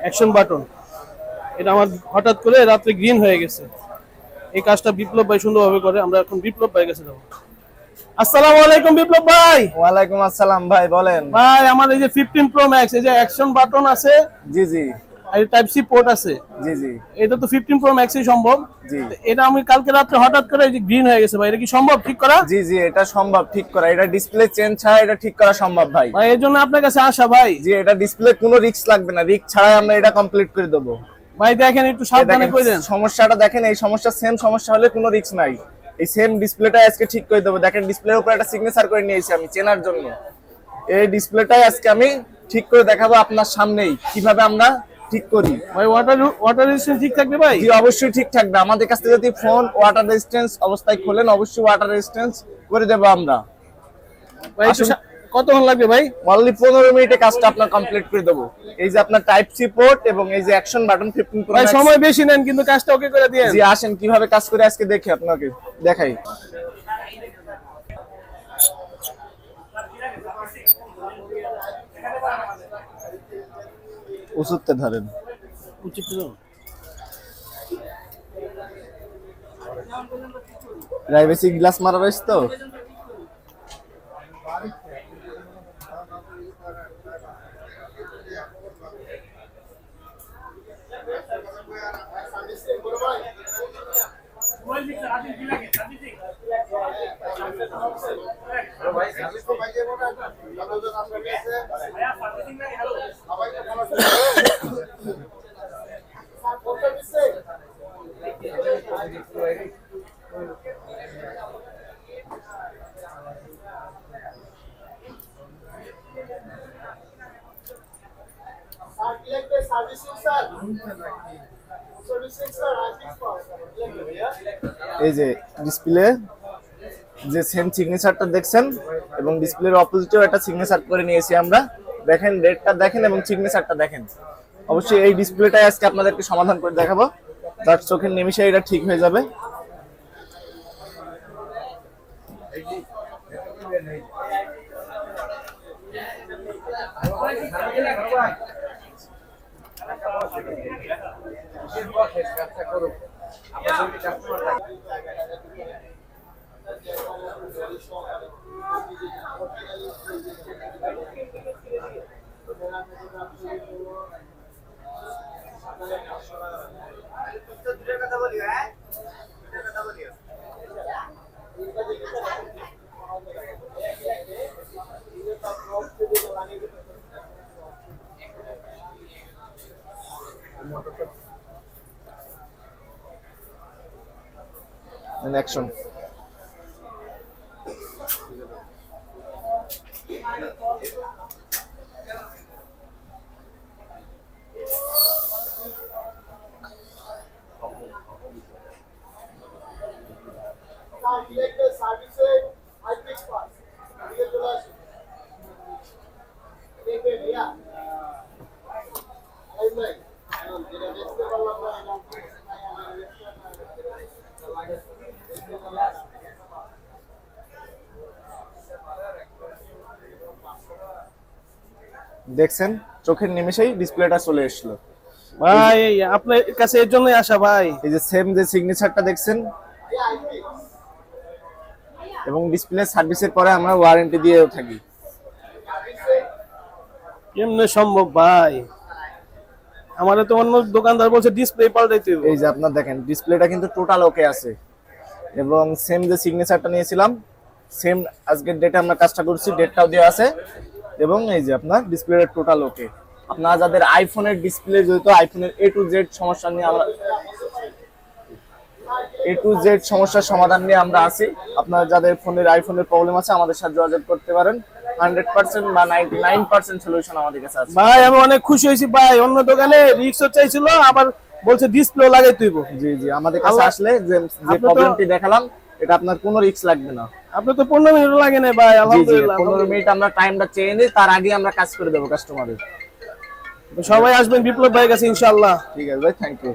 Action button. এটা আমার হঠাৎ করে রাত্রে গ্রিন হয়ে গেছে। এই কাজটা বিপ্লব ভাই সুন্দরভাবে করে। আমরা এখন বিপ্লব ভাই কাছে যাবো। আসসালামু আলাইকুম বিপ্লব ভাই। ওয়ালাইকুম আসসালাম ভাই, বলেন। ভাই আমার এই যে 15 প্রো ম্যাক্স, এই যে অ্যাকশন বাটন আছে, জি জি আর টাইপ সি পোর্ট আছে, জি জি এটা তো 15 প্রো ম্যাক্সই সম্ভব। জি তো এটা আমি কালকে রাত্রে হঠাৎ করে এই যে গ্রিন হয়ে গেছে ভাই, এটা কি সম্ভব ঠিক করা? জি জি এটা সম্ভব ঠিক করা। এটা ডিসপ্লে চেঞ্জ ছাড়া এটা ঠিক করা সম্ভব ভাই। ভাই এর জন্য আপনার কাছে আসা ভাই। জি, এটা ডিসপ্লে কোনো রিস্ক লাগবে না, রিস্ক ছাড়াই আমরা এটা কমপ্লিট করে দেবো। ভাই দেখেন একটু সাবধানে করে দেন। সমস্যাটা দেখেন, এই সমস্যা সেম সমস্যা হলে কোনো রিস্ক নাই। এই সেম ডিসপ্লেটা আজকে ঠিক করে দেবো। দেখেন ডিসপ্লের উপর একটা সিগনেচার করে নিয়েছি আমি চেনার জন্য। এই ডিসপ্লেটাই আজকে আমি ঠিক করে দেখাবো আপনার সামনেই কিভাবে আমরা ঠিক করি। ভাই ওয়াটার রেজিস্ট্যান্স ঠিক থাকবে ভাই? জি অবশ্যই ঠিক থাকবে। আমাদের কাছ থেকে যদি ফোন ওয়াটার রেজিস্ট্যান্স অবস্থায় খোলেন, অবশ্যই ওয়াটার রেজিস্ট্যান্স করে দেবো আমরা। ভাই কতক্ষণ লাগবে ভাই? অনলি 15 মিনিটে কাজটা আপনার কমপ্লিট করে দেবো। এই যে আপনার টাইপ সি পোর্ট এবং এই যে অ্যাকশন বাটন 15 প্রো ভাই ম্যাক্স। সময় বেশি নেন কিন্তু কাজটা ওকে করে দিয়েন। জি আসেন কিভাবে কাজ করে আজকে দেখি, আপনাকে দেখাই। ওষুধটা ধরেন। প্রাইভেসি গ্লাস মারা রয়েছে তো। এই যে ডিসপ্লে যে সেম সিগনেচারটা দেখছেন এবং ডিসপ্লের অপোজিটেও একটা সিগনেচার করে নিয়েছি আমরা। দেখেন রেটটা দেখেন এবং সিগনেচারটা দেখেন। অবশ্যই এই ডিসপ্লেটাই আজকে আপনাদেরকে সমাধান করে দেখাবো, তার চোখের নিমিষে এটা ঠিক হয়ে যাবে। অ্যাকশন দেখছেন, চোখের নিমেষেই ডিসপ্লেটা চলে আসলো ভাই আপনার কাছে এর জন্যই আসা ভাই। এই যে সেম যে সিগনেচারটা দেখছেন এবং ডিসপ্লে সার্ভিসের পরে আমরা ওয়ারেন্টি দিয়েও থাকি। কেমনে সম্ভব ভাই? আমাদের তো অন্য দোকানদার বলছে ডিসপ্লে পাল্টাইতে হবে। এই যে আপনার দেখেন ডিসপ্লেটা কিন্তু টোটাল ওকে আছে এবং সেম যে সিগনেচারটা নিয়েছিলাম সেম আজকের ডেটে আমরা কাজটা করছি, ডেটটাও দেওয়া আছে এবং এই যে আপনার ডিসপ্লেটা টোটাল ওকে। আপনারা যাদের আইফোনের ডিসপ্লে যেহেতু আইফোনের A to Z সমস্যা নিয়ে আমরা A to Z সমস্যার সমাধান নিয়ে আমরা আছি। আপনারা যাদের ফোনের আইফোনের প্রবলেম আছে আমাদের সাথে যোগাযোগ করতে পারেন। 100% বা 99% সলিউশন আমাদের কাছে আছে। ভাই আমি অনেক খুশি হয়েছি ভাই, অন্য দোকানে রিক্সও চাইছিল আবার বলছে ডিসপ্লে লাগাই তুইব। জি জি আমাদের কাছে আসলে যে প্রবলেমটি দেখালাম এটা আপনার কোনো রিস্ক লাগবে না। আপনি তো 15 মিনিট লাগে না ভাই, আলহামদুলিল্লাহ 15 মিনিট আমরা টাইমটা চেয়ে নিই, তার আগে আমরা কাজ করে দেবো কাস্টমারের। সবাই আসবেন বিপ্লব ভাইয়ের কাছে ইনশাআল্লাহ। ঠিক আছে ভাই, থ্যাংক ইউ।